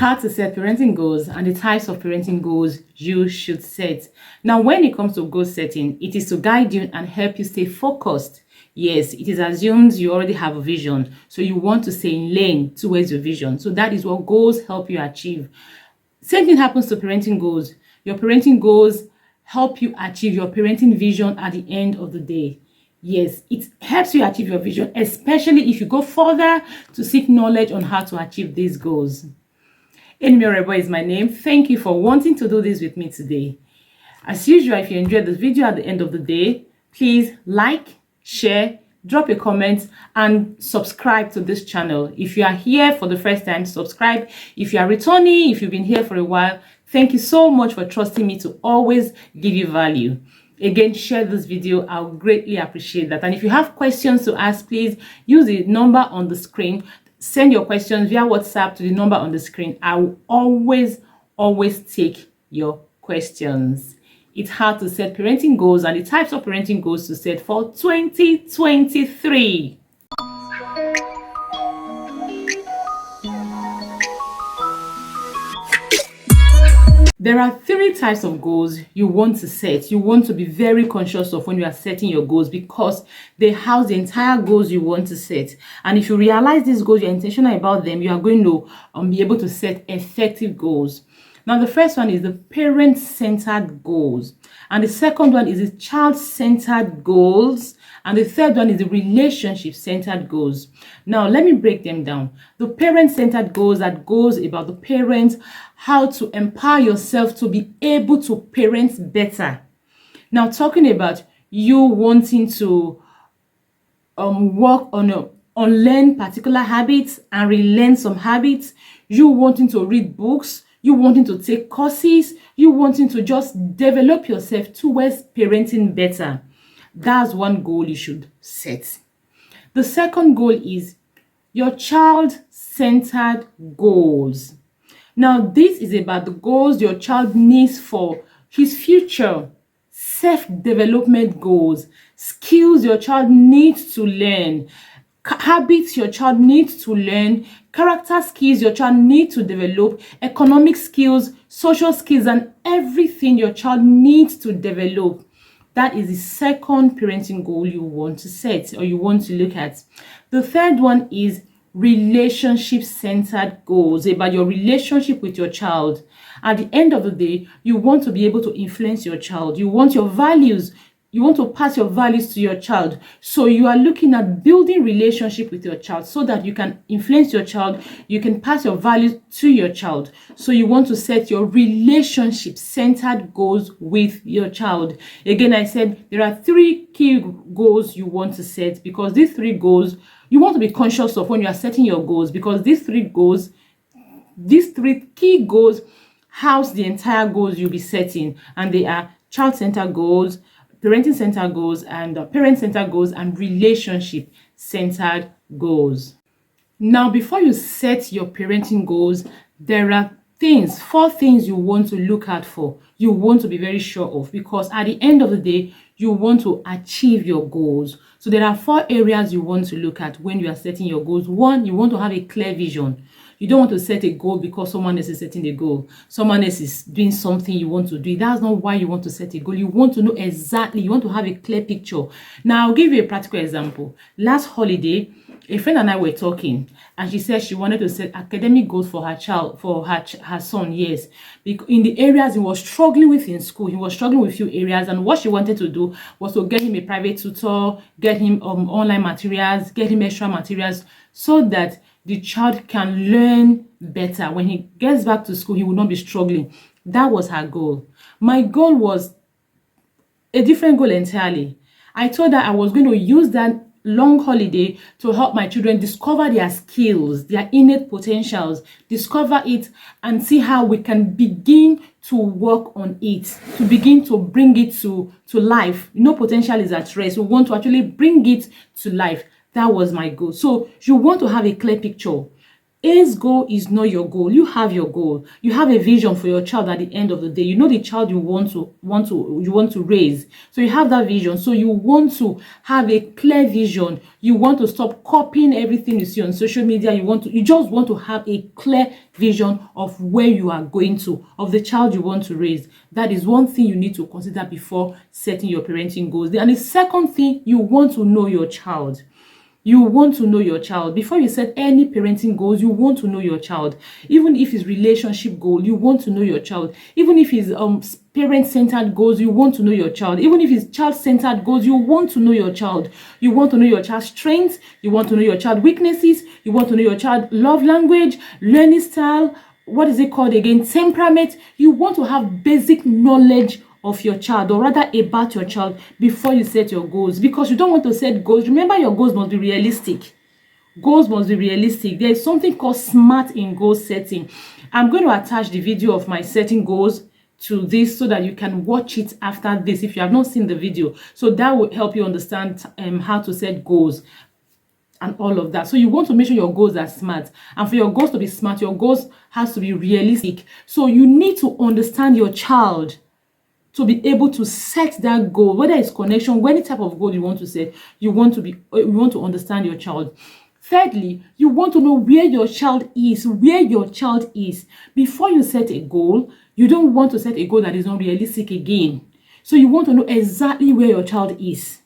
How to set parenting goals and the types of parenting goals you should set. Now, when it comes to goal setting, it is to guide you and help you stay focused. Yes, it is assumed you already have a vision, so you want to stay in lane towards your vision. So that is what goals help you achieve. Same thing happens to parenting goals. Your parenting goals help you achieve your parenting vision at the end of the day. Yes, it helps you achieve your vision, especially if you go further to seek knowledge on how to achieve these goals. Enemy Orebo is my name. Thank you for wanting to do this with me today. As usual, if you enjoyed this video at the end of the day, please like, share, drop a comment, and subscribe to this channel. If you are here for the first time, subscribe. If you are returning, if you've been here for a while, thank you so much for trusting me to always give you value. Again, share this video. I'll greatly appreciate that. And if you have questions to ask, please use the number on the screen. Send your questions via WhatsApp to the number on the screen. I will always take your questions. It's how to set parenting goals and the types of parenting goals to set for 2023. There are 3 types of goals you want to set. You want to be very conscious of when you are setting your goals because they house the entire goals you want to set. And if you realize these goals, you're intentional about them, you are going to be able to set effective goals. Now, the first one is the parent-centered goals. And the second one is the child-centered goals. And the third one is the relationship-centered goals. Now, let me break them down. The parent-centered goals, that goes about the parents, how to empower yourself to be able to parent better. Now, talking about you wanting to work on learn particular habits and relearn some habits, you wanting to read books, you wanting to take courses, you wanting to just develop yourself towards parenting better. That's one goal you should set. The second goal is your child-centered goals. Now, this is about the goals your child needs for his future, self-development goals, skills your child needs to learn, habits your child needs to learn, character skills your child needs to develop, economic skills, social skills, and everything your child needs to develop. That is the second parenting goal you want to set or you want to look at. The third one is relationship-centered goals, about your relationship with your child. At the end of the day, you want to be able to influence your child. You want your values. You want to pass your values to your child. So you are looking at building relationship with your child so that you can influence your child. You can pass your values to your child. So you want to set your relationship-centered goals with your child. Again, I said there are 3 key goals you want to set because these 3 goals you want to be conscious of when you are setting your goals because these 3 key goals house the entire goals you'll be setting, and they are child-centered goals, parenting-centered goals, and parent-centered goals, and relationship-centered goals. Now, before you set your parenting goals, there are 4 things you want to look out for. You want to be very sure of because at the end of the day, you want to achieve your goals. So there are 4 areas you want to look at when you are setting your goals. 1, you want to have a clear vision. You don't want to set a goal because someone else is setting a goal. Someone else is doing something you want to do. That's not why you want to set a goal. You want to know exactly. You want to have a clear picture. Now, I'll give you a practical example. Last holiday, a friend and I were talking, and she said she wanted to set academic goals for her child, for her son, yes. Because in the areas he was struggling with in school, he was struggling with a few areas, and what she wanted to do was to get him a private tutor, get him online materials, get him extra materials, so that the child can learn better. When he gets back to school, he will not be struggling. That was her goal. My goal was a different goal entirely. I told her I was going to use that long holiday to help my children discover their skills, their innate potentials, discover it and see how we can begin to work on it, to begin to bring it to life. You know, potential is at rest. We want to actually bring it to life. That was my goal. So you want to have a clear picture. A's goal is not your goal. You have your goal. You have a vision for your child at the end of the day. You know the child you want to raise. So you have that vision. So you want to have a clear vision. You want to stop copying everything you see on social media. You just want to have a clear vision of where you are going to, of the child you want to raise. That is one thing you need to consider before setting your parenting goals. And the second thing, you want to know your child. You want to know your child. Before you set any parenting goals, you want to know your child. Even if it's relationship goal, you want to know your child. Even if it's parent-centered goals, you want to know your child. Even if it's child-centered goals, you want to know your child. You want to know your child's strengths. You want to know your child's weaknesses. You want to know your child's love language, learning style, what is it called again? Temperament. You want to have basic knowledge of your child, or rather about your child, before you set your goals, because you don't want to set goals. Remember, your goals must be realistic. Goals must be realistic. There is something called SMART in goal setting. I'm going to attach the video of my setting goals to this so that you can watch it after this if you have not seen the video. So that will help you understand how to set goals and all of that. So you want to make sure your goals are smart, and for your goals to be smart, your goals has to be realistic. So you need to understand your child to be able to set that goal, whether it's connection, any type of goal you want to set. You want to understand your child. Thirdly, you want to know where your child is, before you set a goal. You don't want to set a goal that is not realistic again. So you want to know exactly where your child is.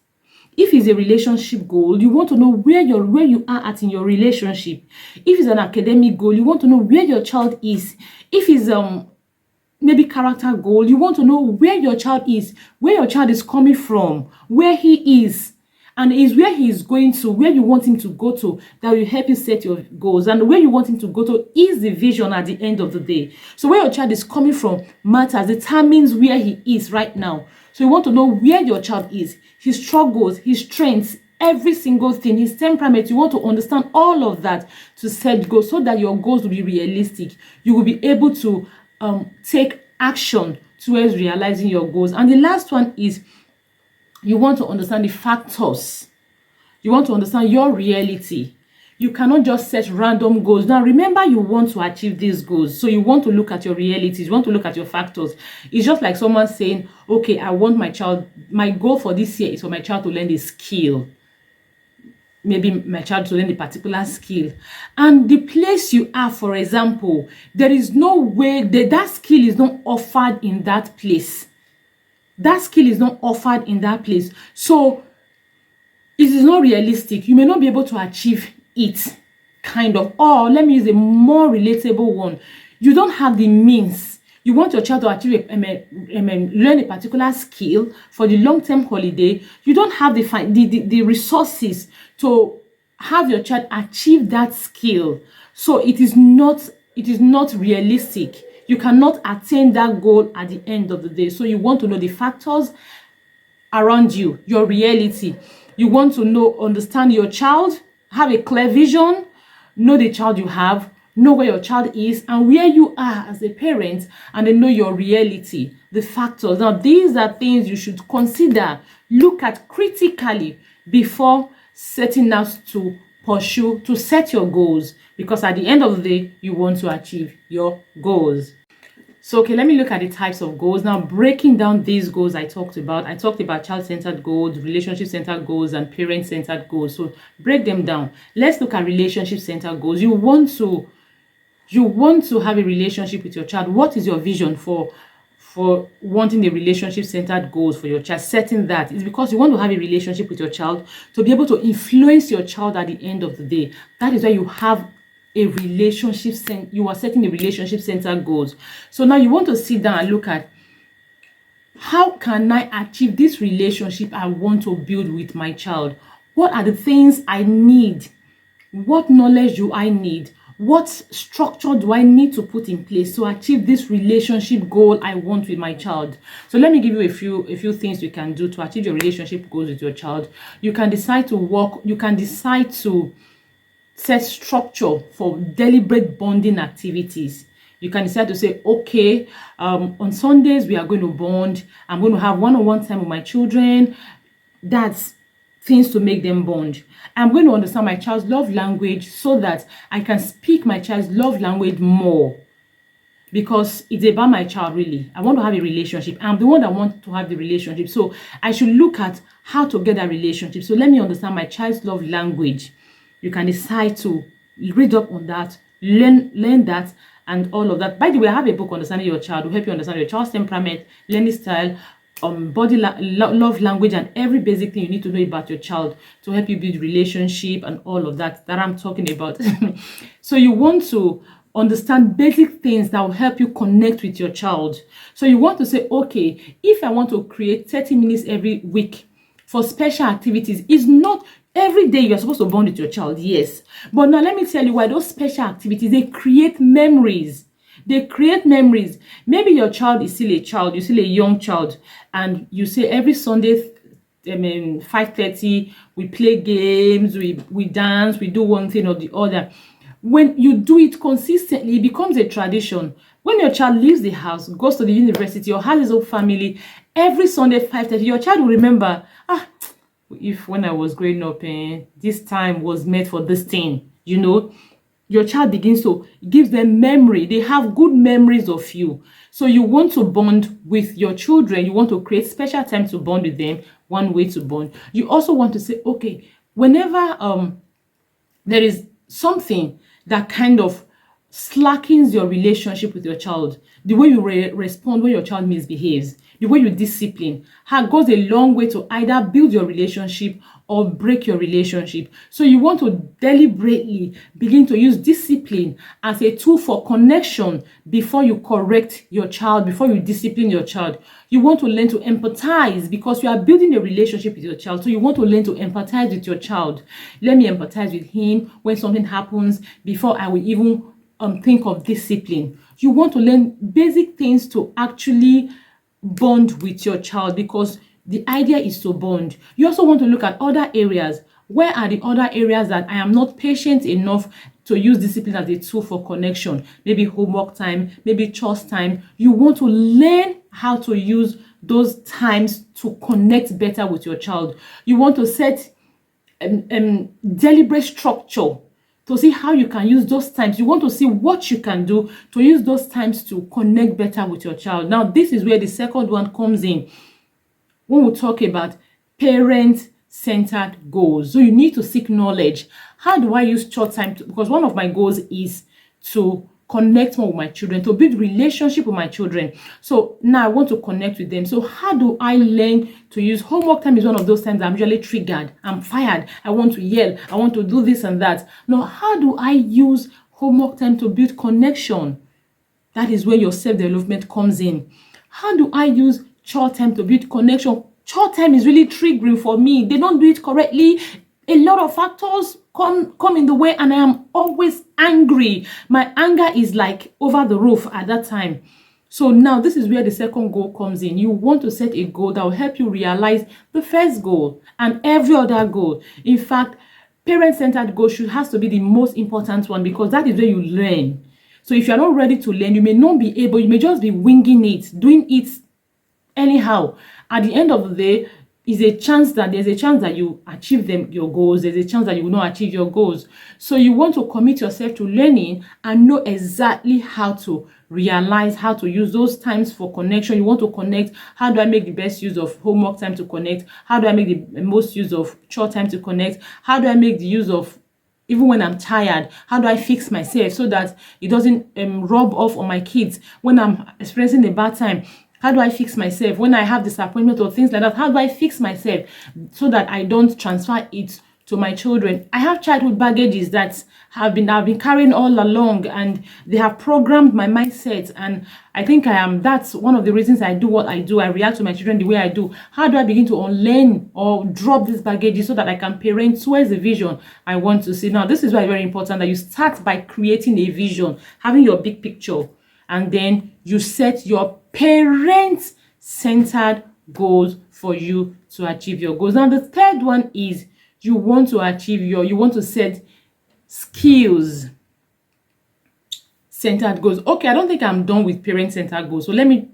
If it's a relationship goal, you want to know where you are at in your relationship. If it's an academic goal, you want to know where your child is. If it's maybe character goal, you want to know where your child is coming from, where he is, and is where he is going to, where you want him to go to. That will help you set your goals. And where you want him to go to is the vision at the end of the day. So where your child is coming from matters, determines where he is right now. So you want to know where your child is, his struggles, his strengths, every single thing, his temperament. You want to understand all of that to set goals, so that your goals will be realistic. You will be able to take action towards realizing your goals. And the last one is, you want to understand the factors. You want to understand your reality. You cannot just set random goals. Now, remember, you want to achieve these goals. So you want to look at your realities. You want to look at your factors. It's just like someone saying, okay, I want my goal for this year is for my child to learn a skill. Maybe my child to learn a particular skill. And the place you are, for example, there is no way that skill is not offered in that place. That skill is not offered in that place. So it is not realistic. You may not be able to achieve it, kind of. Or let me use a more relatable one. You don't have the means. You want your child to achieve learn a particular skill for the long-term holiday. You don't have the resources to have your child achieve that skill. So it is not realistic. You cannot attain that goal at the end of the day. So you want to know the factors around you, your reality. You want to understand your child, have a clear vision, know the child you have, know where your child is and where you are as a parent, and then know your reality, the factors. Now, these are things you should consider, look at critically before setting out to set your goals, because at the end of the day, you want to achieve your goals. So, okay, let me look at the types of goals. Now, breaking down these goals I talked about child-centered goals, relationship-centered goals, and parent-centered goals. So, break them down. Let's look at relationship-centered goals. You want to have a relationship with your child. What is your vision for wanting a relationship-centered goals for your child? Setting that is because you want to have a relationship with your child to be able to influence your child at the end of the day. That is why you have you are setting a relationship-centered goals. So now you want to sit down and look at, how can I achieve this relationship I want to build with my child? What are the things I need? What knowledge do I need? What structure do I need to put in place to achieve this relationship goal I want with my child? So let me give you a few things you can do to achieve your relationship goals with your child. You can decide to set structure for deliberate bonding activities. You can decide to say, okay, on Sundays we are going to bond. I'm going to have one-on-one time with my children. That's things to make them bond. I'm going to understand my child's love language so that I can speak my child's love language more, because it's about my child. Really, I want to have a relationship. I'm the one that wants to have the relationship, so I should look at how to get that relationship. So let me understand my child's love language. You can decide to read up on that, learn that, and all of that. By the way, I have a book, Understanding Your Child, will help you understand your child's temperament, learning style, body love language, and every basic thing you need to know about your child to help you build relationship and all of that I'm talking about. So you want to understand basic things that will help you connect with your child. So you want to say, okay, if I want to create 30 minutes every week for special activities, it's not every day you're supposed to bond with your child, yes. But now let me tell you why those special activities, they create memories. They create memories. Maybe your child is still a child, you're still a young child, and you say every Sunday, 5:30, we play games, we dance, we do one thing or the other. When you do it consistently, it becomes a tradition. When your child leaves the house, goes to the university, or has his own family, every Sunday 5:30, your child will remember, if when I was growing up, this time was made for this thing, you know. Your child begins to give them memory. They have good memories of you. So you want to bond with your children. You want to create special time to bond with them. One way to bond. You also want to say, okay, whenever there is something that kind of slackens your relationship with your child, the way you respond when your child misbehaves, the way you discipline, goes a long way to either build your relationship or break your relationship. So you want to deliberately begin to use discipline as a tool for connection before you correct your child, before you discipline your child. You want to learn to empathize because you are building a relationship with your child. So you want to learn to empathize with your child. Let me empathize with him when something happens before I will even think of discipline. You want to learn basic things to actually bond with your child, because the idea is to bond. You also want to look at other areas. Where are the other areas that I am not patient enough to use discipline as a tool for connection? Maybe homework time, maybe chores time. You want to learn how to use those times to connect better with your child. You want to set deliberate structure to see how you can use those times. You want to see what you can do to use those times to connect better with your child. Now, this is where the second one comes in when we talk about parent-centered goals. So you need to seek knowledge. How do I use short time? Because one of my goals is to connect more with my children, to build relationship with my children. So now I want to connect with them. So how do I learn to use homework time? Is one of those times I'm usually triggered. I'm fired. I want to yell. I want to do this and that. Now, how do I use homework time to build connection? That is where your self-development comes in. How do I use short time to build connection? Short time is really triggering for me. They don't do it correctly. A lot of factors come in the way, and I am always angry. My anger is like over the roof at that time. So now this is where the second goal comes in. You want to set a goal that will help you realize the first goal and every other goal. In fact, parent-centered goal has to be the most important one, because that is where you learn. So if you're not ready to learn, you may not be able, you may just be winging it, doing it anyhow. At the end of the day, there's a chance that you achieve your goals. There's a chance that you will not achieve your goals. So you want to commit yourself to learning and know exactly how to realize how to use those times for connection. You want to connect. How do I make the best use of homework time to connect? How do I make the most use of short time to connect? How do I make the use of, even when I'm tired, how do I fix myself so that it doesn't rub off on my kids when I'm experiencing a bad time? How do I fix myself when I have disappointment or things like that? How do I fix myself so that I don't transfer it to my children? I have childhood baggages that I've been carrying all along, and they have programmed my mindset. And I think that's one of the reasons I do what I do. I react to my children the way I do. How do I begin to unlearn or drop these baggages so that I can parent towards the vision I want to see? Now, this is why it's very important that you start by creating a vision, having your big picture, and then you set your parent-centered goals for you to achieve your goals. Now, the third one is you want to set skills-centered goals. Okay, I don't think I'm done with parent-centered goals. So let me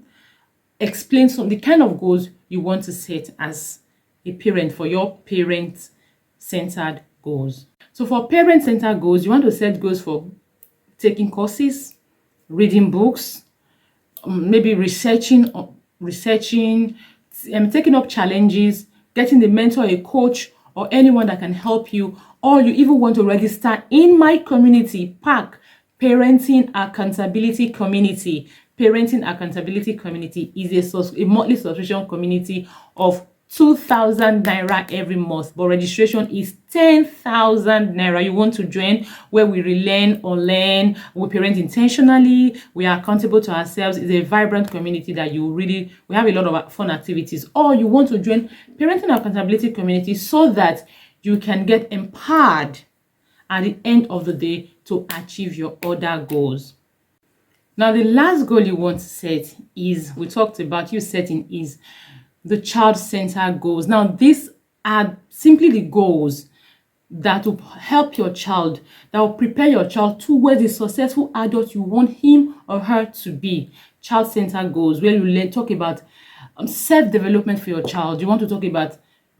explain the kind of goals you want to set as a parent for your parent-centered goals. So for parent-centered goals, you want to set goals for taking courses, reading books, maybe researching, taking up challenges, getting the mentor, a coach, or anyone that can help you, or you even want to register in my community, PAC, Parenting Accountability Community. Parenting Accountability Community is a monthly subscription community of 2,000 naira every month, but registration is 10,000 naira. You want to join, where we relearn or learn, we parent intentionally, we are accountable to ourselves. It's a vibrant community that we have a lot of fun activities. Or you want to join Parenting Accountability Community so that you can get empowered at the end of the day to achieve your other goals. Now, the last goal you want to set is, we talked about you setting, is the child-centered goals. Now, these are simply the goals that will help your child, that will prepare your child towards the successful adult you want him or her to be. Child-centered goals, where you talk about self-development for your child. You want to talk about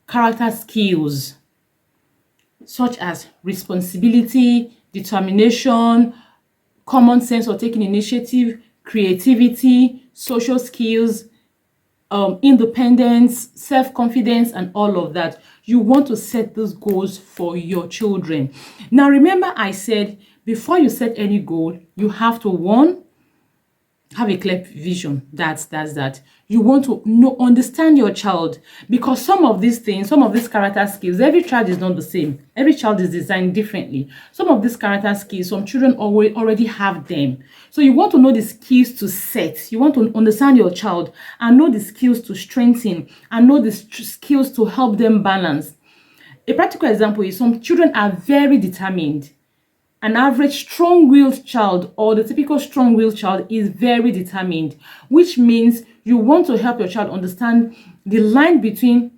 character skills, such as responsibility, determination, common sense or taking initiative, creativity, social skills, independence, self-confidence, and all of that. You want to set those goals for your children. Now, remember I said before you set any goal, you have to, one, have a clear vision. That's that. You want to understand your child, because some of these things, some of these character skills, every child is not the same. Every child is designed differently. Some of these character skills, some children already have them. So you want to know the skills to set. You want to understand your child and know the skills to strengthen and know the skills to help them balance. A practical example is some children are very determined. An average strong-willed child, or the typical strong-willed child, is very determined, which means you want to help your child understand the line between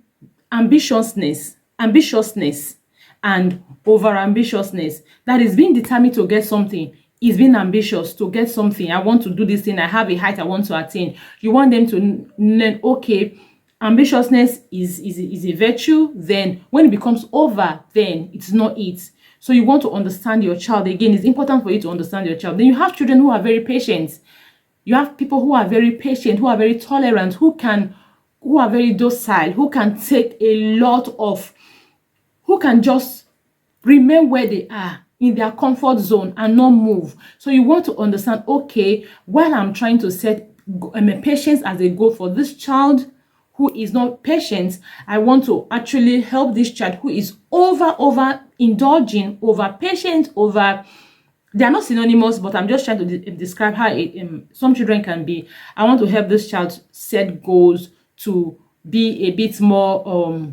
ambitiousness and over-ambitiousness. That is, being determined to get something is being ambitious to get something. I want to do this thing. I have a height I want to attain. You want them to learn, okay, ambitiousness is a virtue. Then when it becomes over, then it's not it. So you want to understand your child. Again, it's important for you to understand your child. Then you have children who are very patient. You have people who are very patient, who are very tolerant, who are very docile, who can take a lot of, who can just remain where they are in their comfort zone and not move. So you want to understand, okay, while I'm trying to set patience as a goal for this child who is not patient, I want to actually help this child who is over indulging, over patient, over. They are not synonymous, but I'm just trying to describe how some children can be. I want to help this child set goals to be a bit more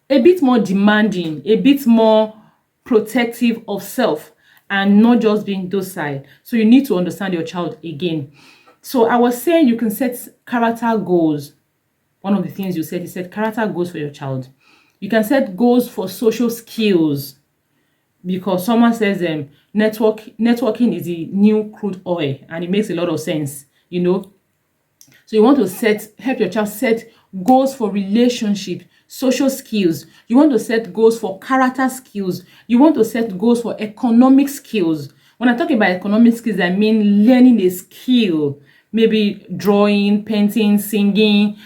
demanding, a bit more protective of self, and not just being docile. So you need to understand your child again. So I was saying you can set character goals. One of the things you said is set character goals for your child. You can set goals for social skills, because someone says networking is the new crude oil, and it makes a lot of sense, you know. So you want to help your child set goals for relationship, social skills. You want to set goals for character skills. You want to set goals for economic skills. When I talk about economic skills, I mean learning a skill, maybe drawing, painting, singing,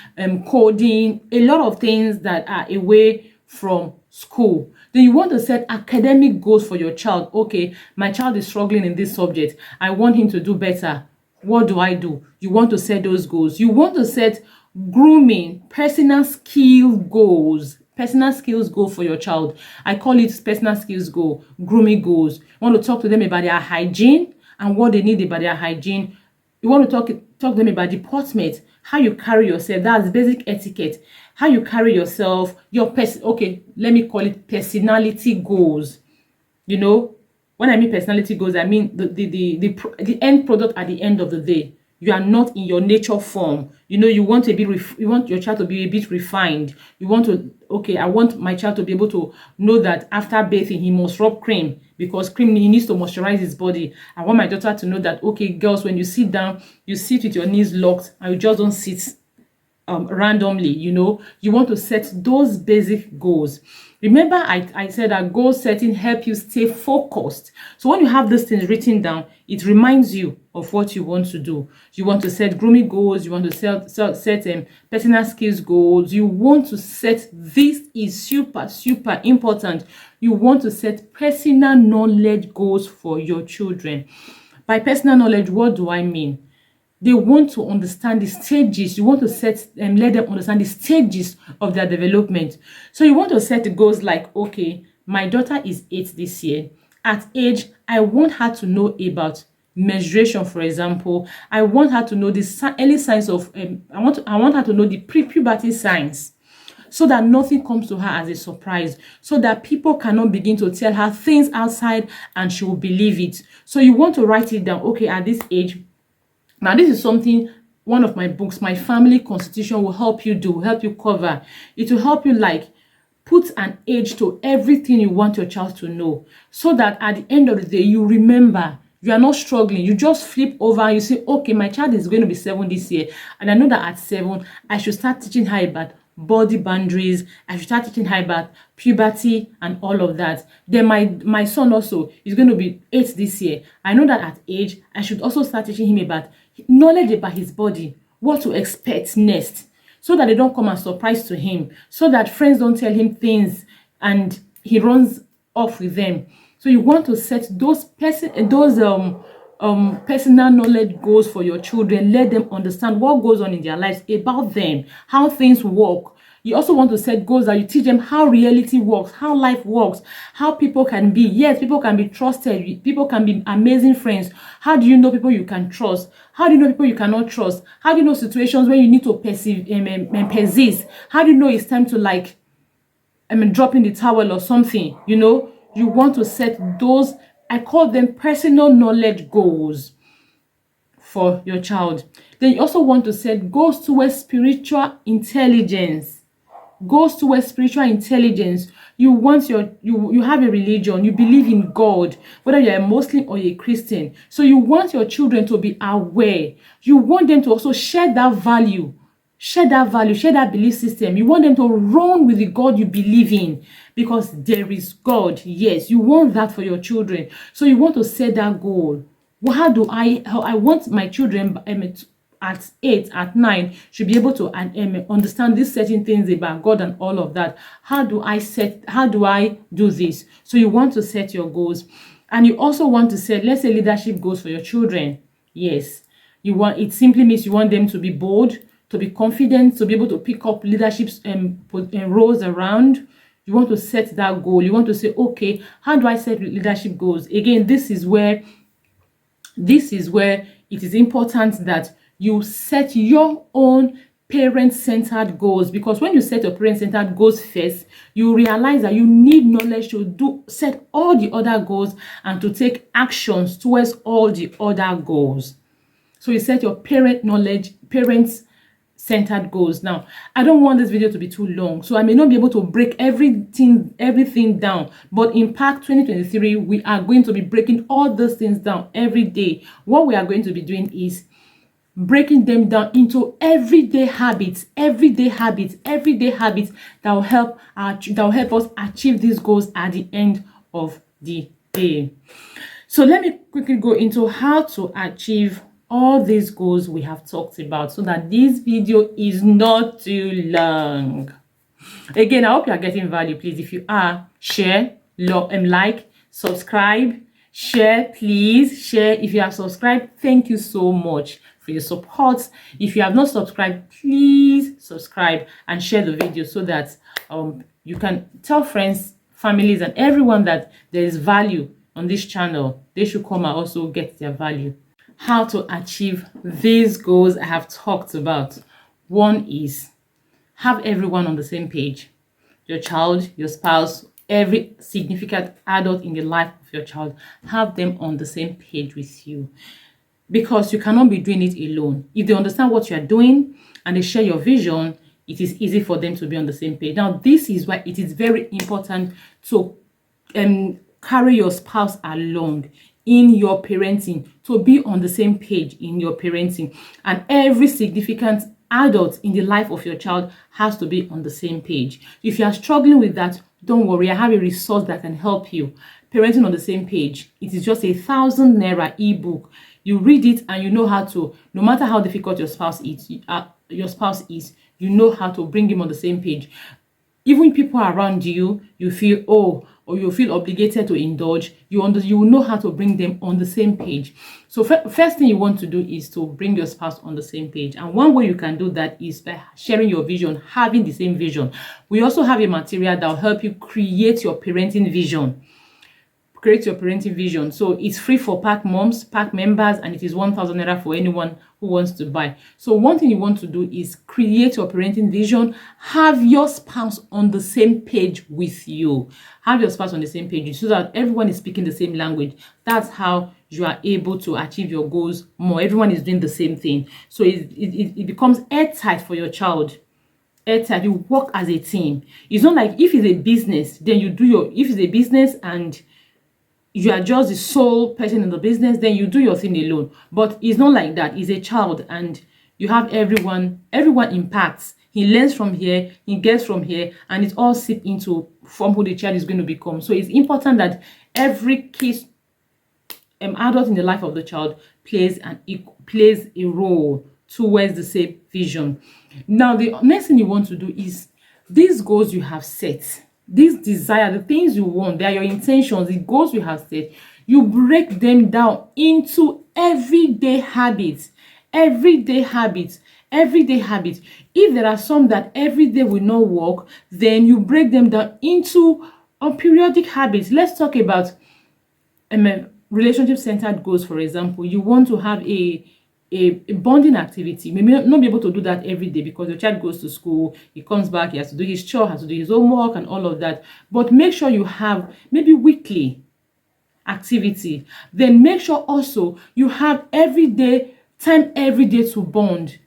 coding, a lot of things that are away from school. Then you want to set academic goals for your child. Okay, my child is struggling in this subject. I want him to do better. What do? You want to set those goals. You want to set grooming, personal skill goals. Personal skills goal for your child. I call it personal skills goal, grooming goals. You want to talk to them about their hygiene and what they need about their hygiene. You want to talk to them about deportment, how you carry yourself. That's basic etiquette. How you carry yourself, okay, let me call it personality goals. You know, when I mean personality goals, I mean the end product at the end of the day. You are not in your nature form. You know, you want your child to be a bit refined. You want to, okay, I want my child to be able to know that after bathing, he must rub cream, because cream, he needs to moisturize his body. I want my daughter to know that, okay, girls, when you sit down, you sit with your knees locked, and you just don't sit randomly. You want to set those basic goals. Remember, I said that goal setting help you stay focused. So when you have these things written down, it reminds you of what you want to do. You want to set grooming goals. You want to set personal skills goals. You want to set, this is super, super important. You want to set personal knowledge goals for your children. By personal knowledge, what do I mean? They want to understand the stages. You want to set and let them understand the stages of their development. So you want to set goals like, okay, my daughter is 8 this year. At age, I want her to know about menstruation, for example. I want her to know the early signs of, I want her to know the pre-puberty signs, so that nothing comes to her as a surprise, so that people cannot begin to tell her things outside and she will believe it. So you want to write it down. Okay, at this age, now this is something, one of my books, My Family Constitution, will help you do, help you cover. It will help you like put an age to everything you want your child to know, so that at the end of the day, you remember. You are not struggling. You just flip over and you say, okay, my child is going to be 7 this year. And I know that at 7, I should start teaching her about body boundaries. I should start teaching her about puberty and all of that. Then my son also is going to be 8 this year. I know that at age, I should also start teaching him about knowledge about his body, what to expect next, so that they don't come as surprise to him, so that friends don't tell him things and he runs off with them. So you want to set those personal knowledge goals for your children. Let them understand what goes on in their lives, about them, how things work. You also want to set goals that you teach them how reality works, how life works, how people can be. Yes, people can be trusted. People can be amazing friends. How do you know people you can trust? How do you know people you cannot trust? How do you know situations where you need to persist? How do you know it's time to drop in the towel or something? You want to set those, I call them personal knowledge goals for your child. Then you also want to set goals towards spiritual intelligence. Goals towards spiritual intelligence. You want you have a religion, you believe in God, whether you're a Muslim or a Christian. So you want your children to be aware. You want them to also share that value, share that belief system. You want them to run with the God you believe in, because there is God. Yes, you want that for your children. So you want to set that goal. Well, how I want my children at 8, at 9 should be able to understand these certain things about God and all of that. How do I do this? So you want to set your goals. And you also want to set, let's say, leadership goals for your children. Yes, it simply means you want them to be bold, to be confident, to be able to pick up leadership roles around. You want to set that goal. You want to say, okay, how do I set leadership goals? Again, this is where it is important that you set your own parent-centered goals, because when you set your parent-centered goals first, you realize that you need knowledge to set all the other goals and to take actions towards all the other goals. So you set your parent-centered goals. Now, I don't want this video to be too long, so I may not be able to break everything down, but in Pack 2023, we are going to be breaking all those things down every day. What we are going to be doing is breaking them down into everyday habits that will help us achieve these goals at the end of the day. So let me quickly go into how to achieve all these goals we have talked about, so that this video is not too long. Again, I hope you are getting value. Please, if you are, share, like, subscribe, share. Please share. If you have subscribed, thank you so much for your support. If you have not subscribed, please subscribe and share the video, so that you can tell friends, families, and everyone that there is value on this channel. They should come and also get their value. How to achieve these goals I have talked about. One is have everyone on the same page. Your child, your spouse, every significant adult in the life of your child, have them on the same page with you, because you cannot be doing it alone. If they understand what you are doing and they share your vision, it is easy for them to be on the same page. Now, this is why it is very important to carry your spouse along in your parenting, to be on the same page in your parenting. And every significant adult in the life of your child has to be on the same page. If you are struggling with that, don't worry, I have a resource that can help you. Parenting on the Same Page. It is just 1,000 naira ebook. You read it and you know how to, no matter how difficult your spouse is, you know how to bring him on the same page. Even people around you, you feel, oh, or you feel obligated to indulge, you will know how to bring them on the same page. So first thing you want to do is to bring your spouse on the same page. And one way you can do that is by sharing your vision, having the same vision. We also have a material that will help you create your parenting vision. Create your parenting vision. So it's free for pack moms, pack members, and it is 1,000 naira for anyone who wants to buy. So one thing you want to do is create your parenting vision. Have your spouse on the same page with you. Have your spouse on the same page so that everyone is speaking the same language. That's how you are able to achieve your goals more. Everyone is doing the same thing. So it becomes airtight for your child. Airtight. You work as a team. It's not like if it's a business, then you do if it's a business and you are just the sole person in the business, then you do your thing alone. But it's not like that. It's a child and you have everyone impacts. He learns from here, he gets from here, and it all seeps into from who the child is going to become. So it's important that every key adult in the life of the child plays a role towards the same vision. Now, the next thing you want to do is these goals you have set, this desire, the things you want, they are your intentions, the goals you have set, you break them down into everyday habits. Everyday habits. If there are some that every day will not work, then you break them down into periodic habits. Let's talk about relationship-centered goals, for example. You want to have a bonding activity. Maybe not be able to do that every day because your child goes to school, he comes back, he has to do his chore, has to do his homework and all of that. But make sure you have maybe weekly activity. Then make sure also you have every day to bond.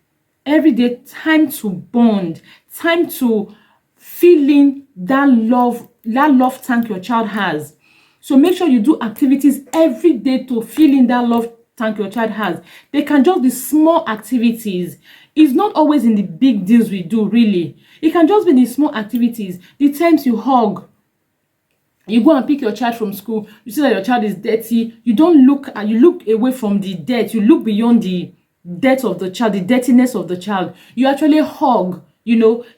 Everyday time to bond. Time to fill in that love tank your child has. So make sure you do activities every day to fill in that love tank your child has. They can just be small activities. It's not always in the big deals we do, really. It can just be the small activities. The times you hug, you go and pick your child from school, you see that your child is dirty, you look away from the dirt, you look beyond the dirt of the child, the dirtiness of the child. You actually hug.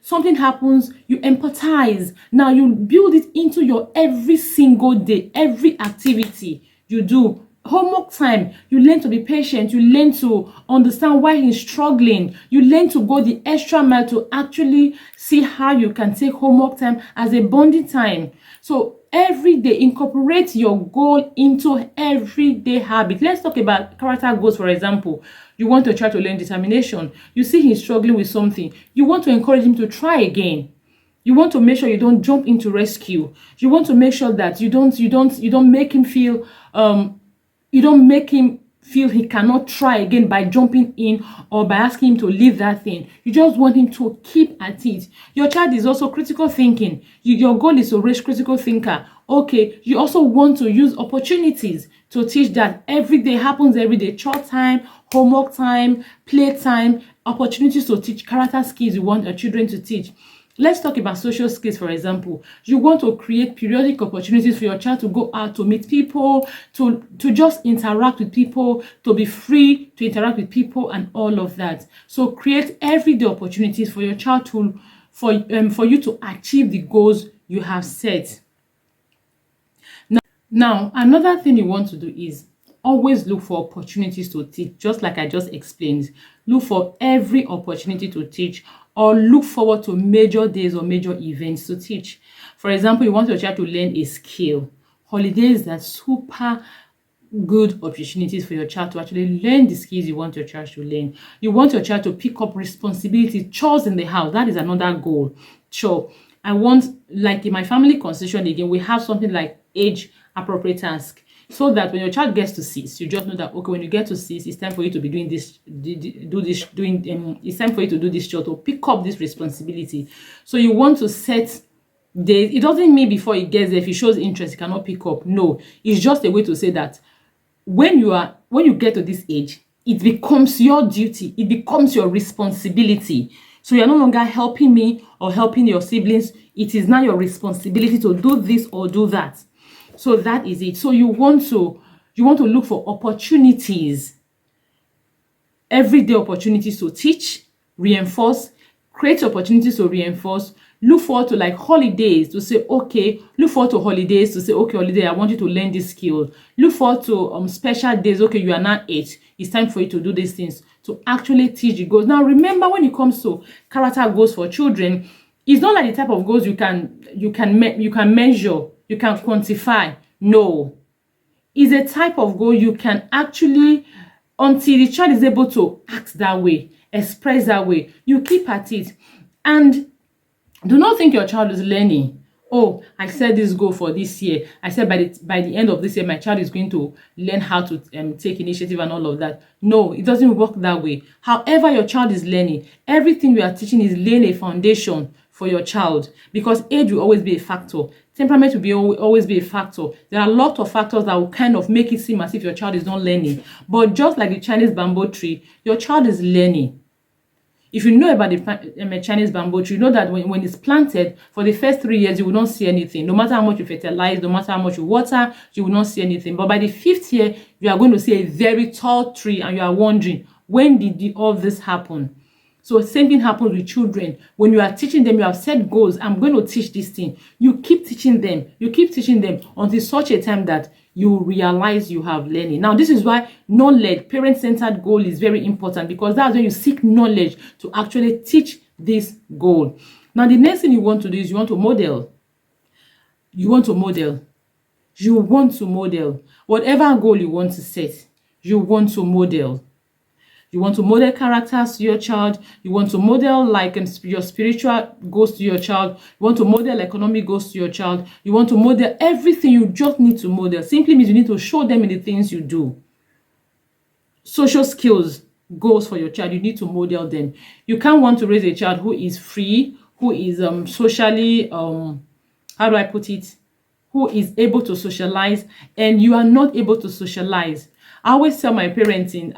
Something happens, you empathize. Now you build it into your every single day, every activity you do. Homework time, you learn to be patient, you learn to understand why he's struggling, you learn to go the extra mile to actually see how you can take homework time as a bonding time. So every day, incorporate your goal into everyday habit. Let's talk about character goals, for example. You want your child to learn determination. You see he's struggling with something. You want to encourage him to try again. You want to make sure you don't jump into rescue. You want to make sure that you don't make him feel he cannot try again by jumping in or by asking him to leave that thing. You just want him to keep at it. Your child is also critical thinking. Your goal is to raise critical thinker. Okay, you also want to use opportunities to teach that every day happens every day. Chore time, homework time, play time, opportunities to teach character skills you want your children to teach. Let's talk about social skills, for example. You want to create periodic opportunities for your child to go out, to meet people, to just interact with people, to be free to interact with people and all of that. So create everyday opportunities for your child for you to achieve the goals you have set. Now, another thing you want to do is always look for opportunities to teach, just like I just explained. Look for every opportunity to teach, or look forward to major days or major events to teach. For example, you want your child to learn a skill. Holidays are super good opportunities for your child to actually learn the skills you want your child to learn. You want your child to pick up responsibility, chores in the house. That is another goal. Sure. I want, like in my family constitution again, we have something like age appropriate task. So that when your child gets to 6, you just know that, okay, when you get to 6, it's time for you to be doing this, it's time for you to do this chore, to pick up this responsibility. So you want to set days. It doesn't mean before he gets there, if he shows interest, he cannot pick up. No, it's just a way to say that when you get to this age, it becomes your duty, it becomes your responsibility. So you're no longer helping me or helping your siblings. It is now your responsibility to do this or do that. So that is it. So you want to look for opportunities, everyday opportunities to teach, reinforce, create opportunities to reinforce. Look forward to like holidays to say, okay, look forward to holidays to say, okay, holiday, I want you to learn this skill. Look forward to special days. Okay, you are now 8. It's time for you to do these things, to actually teach the goals. Now, remember, when it comes to character goals for children, it's not like the type of goals you can measure, you can quantify. No, it's a type of goal you can actually, until the child is able to act that way, express that way, you keep at it. And do not think your child is learning. Oh, I set this goal for this year. I said by the end of this year, my child is going to learn how to take initiative and all of that. No, it doesn't work that way. However your child is learning, everything we are teaching is laying a foundation for your child, because age will always be a factor. Temperament will always be a factor. There are a lot of factors that will kind of make it seem as if your child is not learning. But just like the Chinese bamboo tree, your child is learning. If you know about the Chinese bamboo tree, you know that when it's planted, for the first 3 years, you will not see anything. No matter how much you fertilize, no matter how much you water, you will not see anything. But by the 5th year, you are going to see a very tall tree, and you are wondering, when did all this happen? So same thing happens with children. When you are teaching them, you have set goals. I'm going to teach this thing. You keep teaching them. You keep teaching them until such a time that you realize you have learning. Now, this is why knowledge, parent-centered goal is very important, because that's when you seek knowledge to actually teach this goal. Now, the next thing you want to do is you want to model. You want to model. You want to model. Whatever goal you want to set, you want to model. You want to model characters to your child. You want to model like your spiritual goals to your child. You want to model economic goals to your child. You want to model everything. You just need to model. Simply means you need to show them in the things you do. Social skills, goals for your child, you need to model them. You can't want to raise a child who is free, who is socially, how do I put it? Who is able to socialize, and you are not able to socialize. I always tell my parenting,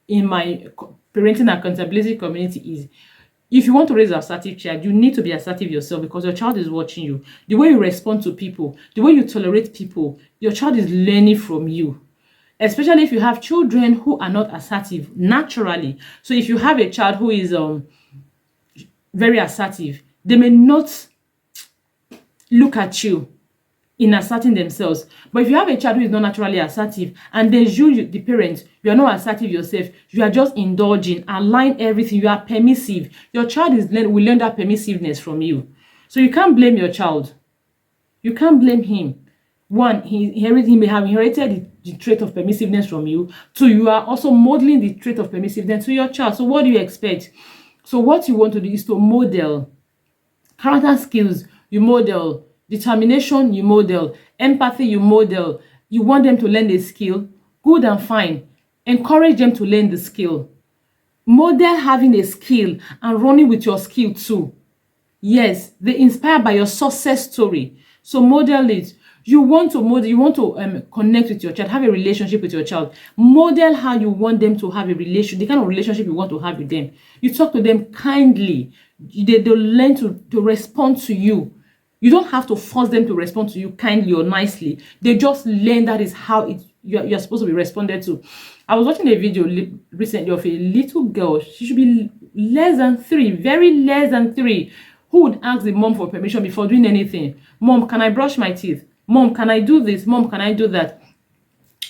in my parenting accountability community, is if you want to raise an assertive child, you need to be assertive yourself, because your child is watching you. The way you respond to people, the way you tolerate people, your child is learning from you. Especially if you have children who are not assertive naturally. So if you have a child who is very assertive, they may not look at you in asserting themselves. But if you have a child who is not naturally assertive, and then you the parent, you are not assertive yourself, you are just indulging, align everything, you are permissive, your child will learn that permissiveness from you. So you can't blame your child. You can't blame him. One, he may have inherited the trait of permissiveness from you. Two, you are also modeling the trait of permissiveness to your child. So what do you expect? So what you want to do is to model character skills. You model determination, you model empathy, you model. You want them to learn a skill, good and fine. Encourage them to learn the skill. Model having a skill and running with your skill too. Yes, they inspire by your success story. So model it. You want to model, you want to connect with your child, have a relationship with your child. Model how you want them to have a relation, the kind of relationship you want to have with them. You talk to them kindly. They'll learn to respond to you. You don't have to force them to respond to you kindly or nicely. They just learn that is how you're supposed to be responded to. I was watching a video recently of a little girl. She should be less than 3, very less than 3, who would ask the mom for permission before doing anything. Mom, can I brush my teeth? Mom, can I do this? Mom, can I do that?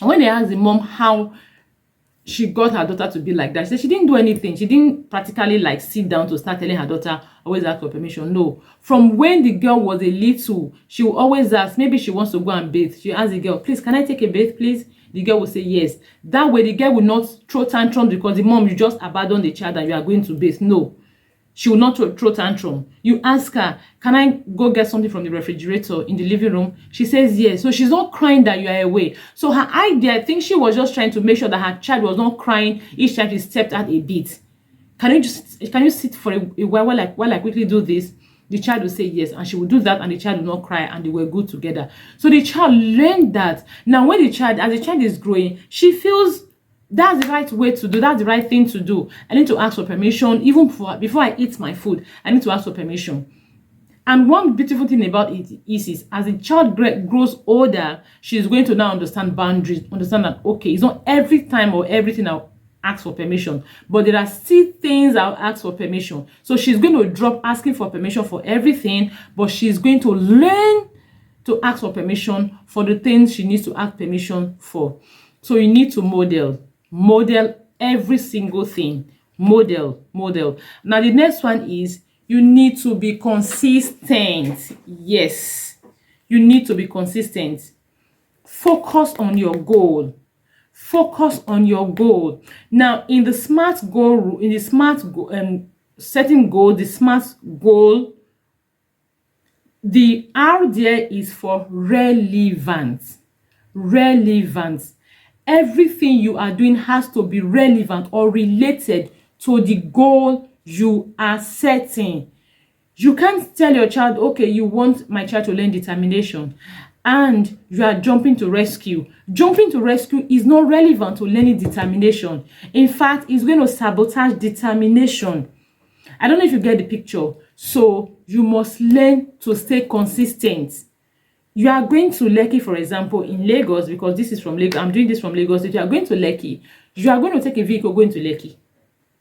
And when they asked the mom how she got her daughter to be like that, she said she didn't do anything. She didn't practically like sit down to start telling her daughter, always ask for permission. No. From when the girl was a little, she will always ask, maybe she wants to go and bathe. She asked the girl, please, can I take a bath, please? The girl will say yes. That way, the girl will not throw tantrums because the mom, you just abandon the child and you are going to bathe. No. She will not throw tantrum. You ask her, can I go get something from the refrigerator in the living room? She says yes. So she's not crying that you are away. So her idea, I think she was just trying to make sure that her child was not crying each time she stepped out a bit. Can you sit for a while while I quickly do this? The child will say yes, and she will do that, and the child will not cry, and they were good together. So the child learned that. Now, as the child is growing, she feels That's the right way to do. That's the right thing to do. I need to ask for permission. Even before I eat my food, I need to ask for permission. And one beautiful thing about it is as the child grows older, she's going to now understand boundaries, understand that, okay, it's not every time or everything I'll ask for permission, but there are still things I'll ask for permission. So she's going to drop asking for permission for everything, but she's going to learn to ask for permission for the things she needs to ask permission for. So you need to model every single thing. Model. Now the next one is you need to be consistent. Yes, you need to be consistent. Focus on your goal. Focus on your goal. Now, in the SMART goal, setting goal, the SMART goal, the R there is for relevant. Relevant. Everything you are doing has to be relevant or related to the goal you are setting. You can't tell your child, okay, you want my child to learn determination, and you are jumping to rescue. Jumping to rescue is not relevant to learning determination. In fact, it's going to sabotage determination. I don't know if you get the picture. So you must learn to stay consistent. You are going to Lekki, for example, in Lagos, because this is from Lagos. I'm doing this from Lagos. If you are going to Lekki, you are going to take a vehicle going to Lekki.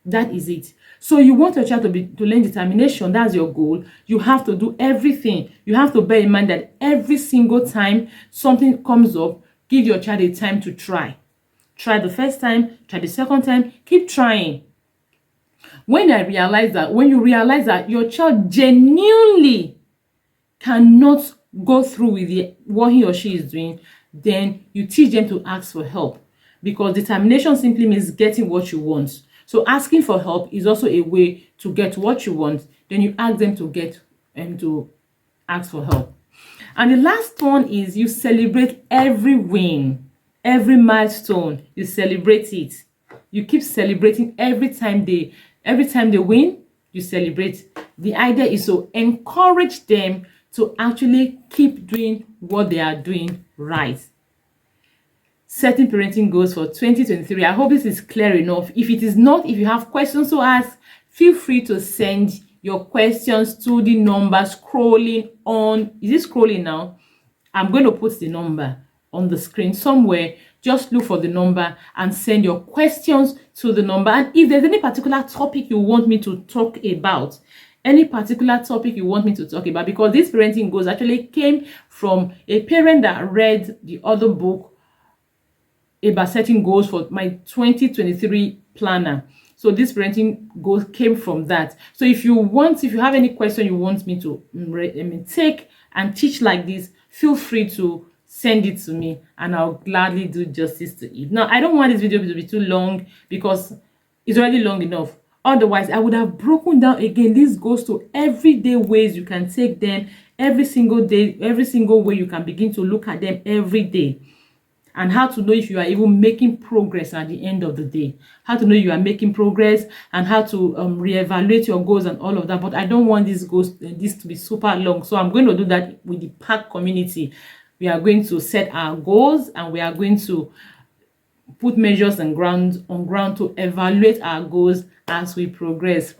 That is it. So you want your child to learn determination. That's your goal. You have to do everything. You have to bear in mind that every single time something comes up, give your child a time to try. Try the first time, try the second time, keep trying. When you realize that your child genuinely cannot go through with what he or she is doing, then you teach them to ask for help, because determination simply means getting what you want. So asking for help is also a way to get what you want. Then you ask them to ask for help. And the last one is you celebrate every win, every milestone. You celebrate it. You keep celebrating every time they win, you celebrate. The idea is to encourage them to actually keep doing what they are doing right. Setting parenting goals for 2023. I hope this is clear enough. If it is not, if you have questions to ask, feel free to send your questions to the number scrolling on. Is it scrolling now? I'm going to put the number on the screen somewhere. Just look for the number and send your questions to the number. And if there's any particular topic you want me to talk about, because this parenting goals actually came from a parent that read the other book about setting goals for my 2023 planner. So this parenting goal came from that. So if you have any question you want me to take and teach like this, feel free to send it to me and I'll gladly do justice to it. Now, I don't want this video to be too long because it's already long enough. Otherwise, I would have broken down again. This goes to everyday ways you can take them every single day, every single way you can begin to look at them every day. And how to know if you are even making progress at the end of the day. How to know you are making progress and how to reevaluate your goals and all of that. But I don't want this to be super long. So I'm going to do that with the PAC community. We are going to set our goals and we are going to put measures on ground to evaluate our goals as we progress.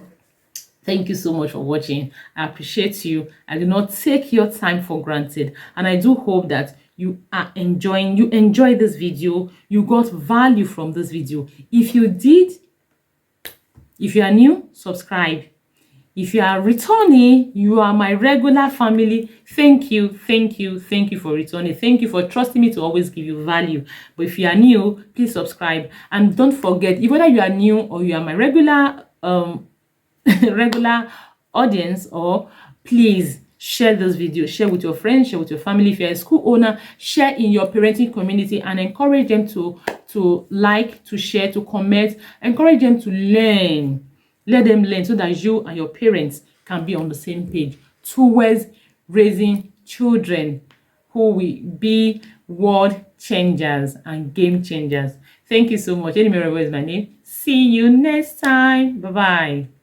Thank you so much for watching. I appreciate you. I do not take your time for granted. And I do hope that you enjoy this video, you got value from this video. If you did, if you are new, subscribe. If you are returning, you are my regular family. Thank you for returning. Thank you for trusting me to always give you value. But if you are new, please subscribe. And don't forget, if whether you are new or you are my regular regular audience, or please share this video, share with your friends, share with your family. If you're a school owner, share in your parenting community and encourage them to like, to share, to comment, encourage them to learn. Let them learn so that you and your parents can be on the same page towards raising children who will be world changers and game changers. Thank you so much. Enimere is my name. See you next time. Bye-bye.